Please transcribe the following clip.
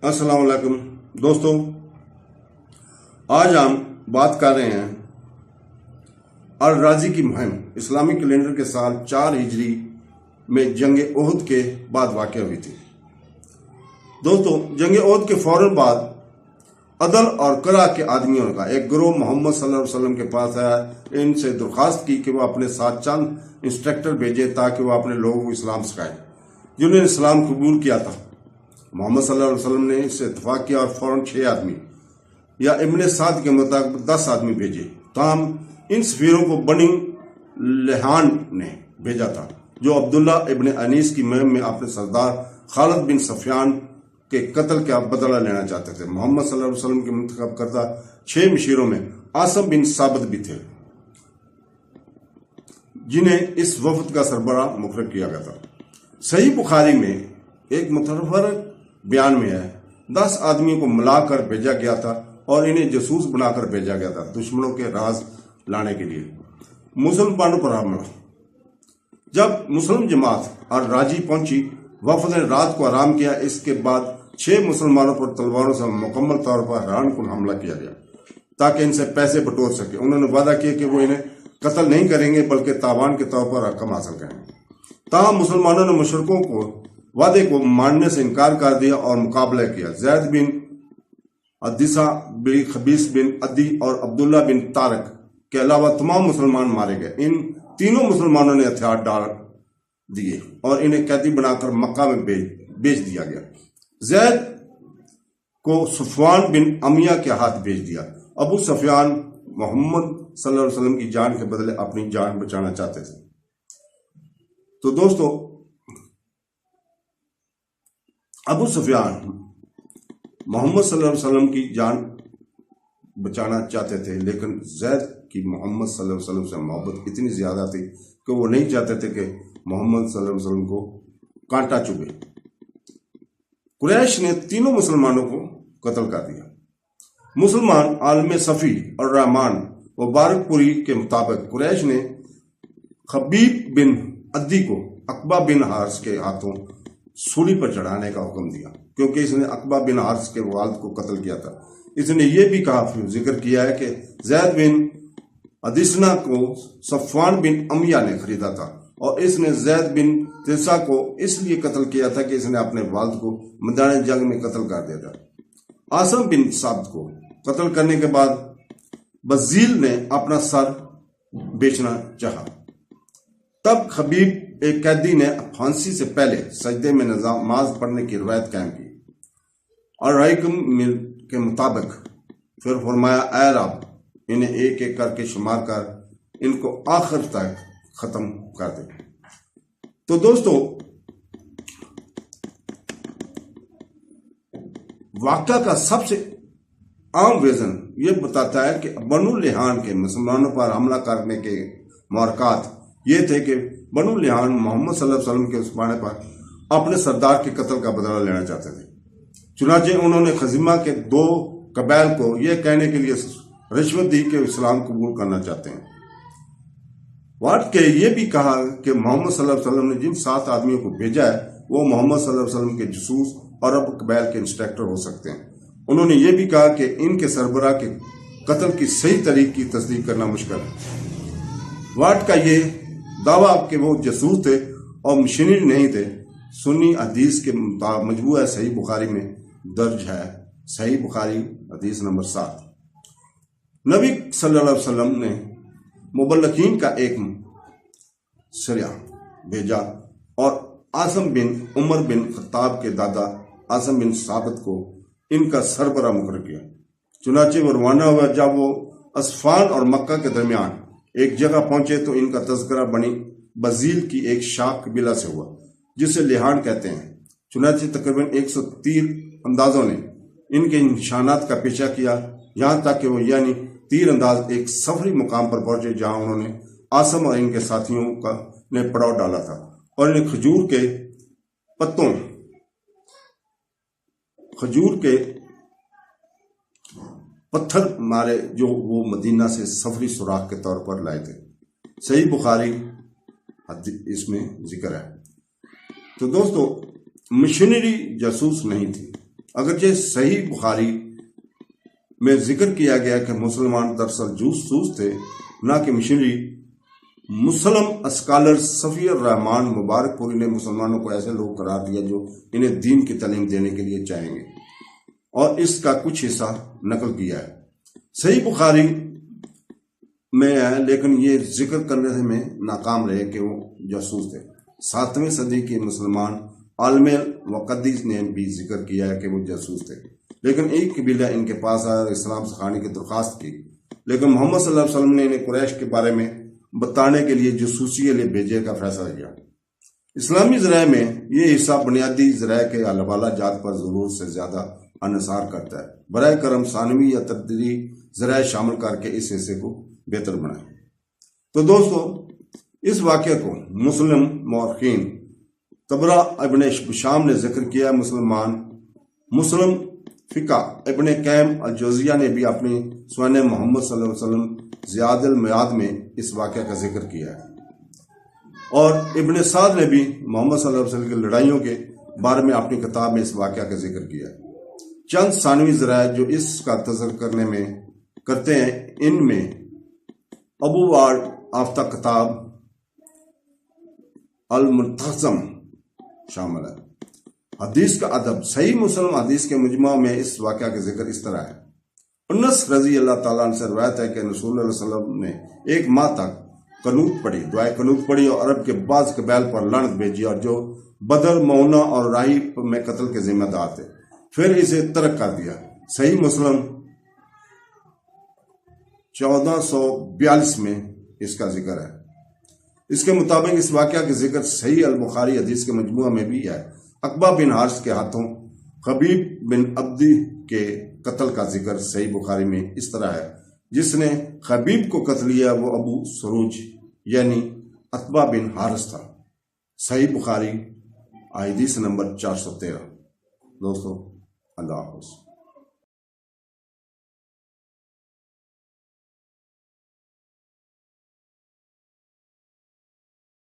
السلام علیکم دوستوں، آج ہم بات کر رہے ہیں الرازی کی مہم اسلامی کیلنڈر کے سال 4 ہجری میں جنگ احد کے بعد واقع ہوئی تھی۔ دوستوں، جنگ احد کے فوراً بعد عدل اور کرا کے آدمیوں کا ایک گروہ محمد صلی اللہ علیہ وسلم کے پاس آیا، ان سے درخواست کی کہ وہ اپنے ساتھ چند انسٹرکٹر بھیجے تاکہ وہ اپنے لوگوں کو اسلام سکھائیں جنہوں نے اسلام قبول کیا تھا۔ محمد صلی اللہ علیہ وسلم نے اس سے اتفاق کیا اور فوراً 6 آدمی یا ابن سعد کے مطابق 10 آدمی بھیجے۔ تاہم ان سفیروں کو بنی لحان نے بھیجا تھا جو عبداللہ ابن انیس کی مہم میں اپنے سردار خالد بن سفیان کے قتل کا بدلہ لینا چاہتے تھے۔ محمد صلی اللہ علیہ وسلم کے منتخب کردہ 6 مشیروں میں عاصم بن ثابت بھی تھے جنہیں اس وفد کا سربراہ مقرر کیا گیا تھا۔ صحیح بخاری میں ایک متفرق بیان میں ہے 10 آدمیوں کو ملا کر بھیجا گیا تھا اور انہیں جاسوس بنا کر بھیجا گیا تھا دشمنوں کے راز لانے کے لیے۔ مسلمانوں پر حملہ۔ جب مسلم جماعت الراجی پہنچی، وفد نے رات کو آرام کیا۔ اس کے بعد 6 مسلمانوں پر تلواروں سے مکمل طور پر حیران کن حملہ کیا گیا تاکہ ان سے پیسے بٹور سکے۔ انہوں نے وعدہ کیا کہ وہ انہیں قتل نہیں کریں گے بلکہ تاوان کے طور پر رقم حاصل کریں گے۔ تاہم مسلمانوں نے مشرکوں کو وعدے کو ماننے سے انکار کر دیا اور مقابلہ کیا۔ زید بن عدیسہ بن خبیث بن عدی اور عبداللہ بن طارق کے علاوہ تمام مسلمان مارے گئے۔ ان تینوں مسلمانوں نے ہتھیار ڈال دیے اور انہیں قیدی بنا کر مکہ میں بیچ دیا گیا۔ زید کو صفوان بن امیہ کے ہاتھ بھیج دیا۔ ابو سفیان محمد صلی اللہ علیہ وسلم کی جان کے بدلے اپنی جان بچانا چاہتے تھے۔ تو دوستو، ابو سفیان محمد صلی اللہ علیہ وسلم کی جان بچانا چاہتے تھے، لیکن زید کی محمد صلی اللہ علیہ وسلم سے محبت اتنی زیادہ تھی کہ وہ نہیں چاہتے تھے کہ محمد صلی اللہ علیہ وسلم کو کانٹا چبھے۔ قریش نے تینوں مسلمانوں کو قتل کر دیا۔ مسلمان عالم صفی اور رحمان مبارک پوری کے مطابق قریش نے خبیب بن عدی کو عقبہ بن حارث کے ہاتھوں سولی پر چڑھانے کا حکم دیا کیونکہ اس نے عقبہ بن حارث کے والد کو قتل کیا تھا۔ اس نے یہ بھی ذکر کیا ہے کہ زید بن عدیسنا کو صفوان بن امیہ نے خریدا تھا اور اس نے زید بن تیسا کو اس لیے قتل کیا تھا کہ اس نے اپنے والد کو میدان جنگ میں قتل کر دیا تھا۔ عاصم بن ثابت کو قتل کرنے کے بعد بزیل نے اپنا سر بیچنا چاہا۔ تب خبیب ایک قیدی نے پھانسی سے پہلے سجدے میں نماز پڑھنے کی روایت قائم کی اور رائکم کے مطابق پھر فرمایا، اے رب، انہیں ایک ایک کر کے شمار کر ان کو آخر تک ختم کر دے۔ تو دوستو، واقعہ کا سب سے عام ورژن یہ بتاتا ہے کہ بنو لحان کے مسلمانوں پر حملہ کرنے کے محرکات یہ تھے کہ بنو لحان محمد صلی اللہ علیہ وسلم کے زمانے پر اپنے سردار کے قتل کا بدلہ لینا چاہتے تھے۔ چنانچہ انہوں نے خزیمہ کے 2 قبائل کو یہ کہنے کے لیے رشوت دی کہ اسلام قبول کرنا چاہتے ہیں۔ واٹ کے یہ بھی کہا کہ محمد صلی اللہ علیہ وسلم نے جن 7 آدمیوں کو بھیجا ہے وہ محمد صلی اللہ علیہ وسلم کے جاسوس اور عرب قبائل کے انسٹرکٹر ہو سکتے ہیں۔ انہوں نے یہ بھی کہا کہ ان کے سربراہ کے قتل کی صحیح تاریخ کی تصدیق کرنا مشکل ہے۔ واٹ کا یہ دعویٰ کہ وہ جاسوس تھے اور مشنری نہیں تھے سنی حدیث کے مجموعہ صحیح بخاری میں درج ہے۔ صحیح بخاری حدیث نمبر 7۔ نبی صلی اللہ علیہ وسلم نے مبلغین کا ایک سریہ بھیجا اور عاصم بن عمر بن خطاب کے دادا عاصم بن ثابت کو ان کا سربراہ مقرر کیا۔ چنانچہ وہ روانہ ہوا۔ جب وہ اصفان اور مکہ کے درمیان ایک جگہ پہنچے تو ان کا تذکرہ بنی بزیل کی ایک شاخ قبیلہ سے ہوا جسے لحان کہتے ہیں۔ چنانچہ تقریباً 130 اندازوں نے ان کے نشانات کا پیچھا کیا یہاں تک کہ وہ یعنی تیر انداز ایک سفری مقام پر پہنچے جہاں انہوں نے عاصم اور ان کے ساتھیوں نے پڑاؤ ڈالا تھا اور انہیں کھجور کے پتھر مارے جو وہ مدینہ سے سفری سوراخ کے طور پر لائے تھے۔ صحیح بخاری اس میں ذکر ہے۔ تو دوستو، مشنری جاسوس نہیں تھی۔ اگرچہ صحیح بخاری میں ذکر کیا گیا کہ مسلمان دراصل جاسوس تھے نہ کہ مشنری، مسلم اسکالر صفی الرحمان مبارک پوری نے مسلمانوں کو ایسے لوگ قرار دیا جو انہیں دین کی تعلیم دینے کے لیے چاہیں گے، اور اس کا کچھ حصہ نقل کیا ہے۔ صحیح بخاری میں ہے، لیکن یہ ذکر کرنے میں ناکام رہے کہ وہ جاسوس تھے۔ 7ویں صدی کے مسلمان عالم وقدیس نے بھی ذکر کیا ہے کہ وہ جاسوس تھے، لیکن ایک قبیلہ ان کے پاس آیا اور اسلام سکھانے کی درخواست کی، لیکن محمد صلی اللہ علیہ وسلم نے انہیں قریش کے بارے میں بتانے کے لیے جاسوسی کے لیے بھیجنے کا فیصلہ کیا۔ اسلامی ذرائع میں یہ حصہ بنیادی ذرائع کے حوالہ جات پر ضرورت سے زیادہ انحصار کرتا ہے۔ برائے کرم ثانوی یا تبدیلی ذرائع شامل کر کے اس حصے کو بہتر بنائیں۔ تو دوستو، اس واقعے کو مسلم مورخین طبرہ ابن شام نے ذکر کیا۔ مسلم فقہ ابن قیم الجوزیہ نے بھی اپنی سنن محمد صلی اللہ علیہ وسلم زیاد المیعاد میں اس واقعہ کا ذکر کیا ہے، اور ابن سعد نے بھی محمد صلی اللہ علیہ وسلم کی لڑائیوں کے بارے میں اپنی کتاب میں اس واقعہ کا ذکر کیا ہے۔ چند ثانوی ذرائع جو اس کا تذکر کرتے ہیں، ان میں ابو وارڈ آفتہ کتاب المنتظم شامل ہے۔ حدیث کا ادب صحیح مسلم حدیث کے مجموعہ میں اس واقعہ کا ذکر اس طرح ہے۔ انس رضی اللہ تعالیٰ عنہ سے روایت ہے کہ رسول اللہ صلی اللہ علیہ وسلم نے ایک ماہ تک قنوت پڑھی، دعائے قنوت پڑھی، اور عرب کے بعض قبائل پر لعنت بھیجی اور جو بدر، مؤونہ اور رائی میں قتل کے ذمہ دار تھے، پھر اسے ترک کر دیا۔ صحیح مسلم 1442 میں اس کا ذکر ہے۔ اس کے مطابق اس واقعہ کے ذکر صحیح البخاری حدیث کے مجموعہ میں بھی ہے۔ عقبہ بن حارث کے ہاتھوں خبیب بن عبدی کے قتل کا ذکر صحیح بخاری میں اس طرح ہے۔ جس نے خبیب کو قتل کیا وہ ابو سروج یعنی عقبہ بن حارث تھا۔ صحیح بخاری حدیث نمبر 413۔ دوستو، اللہ حافظ۔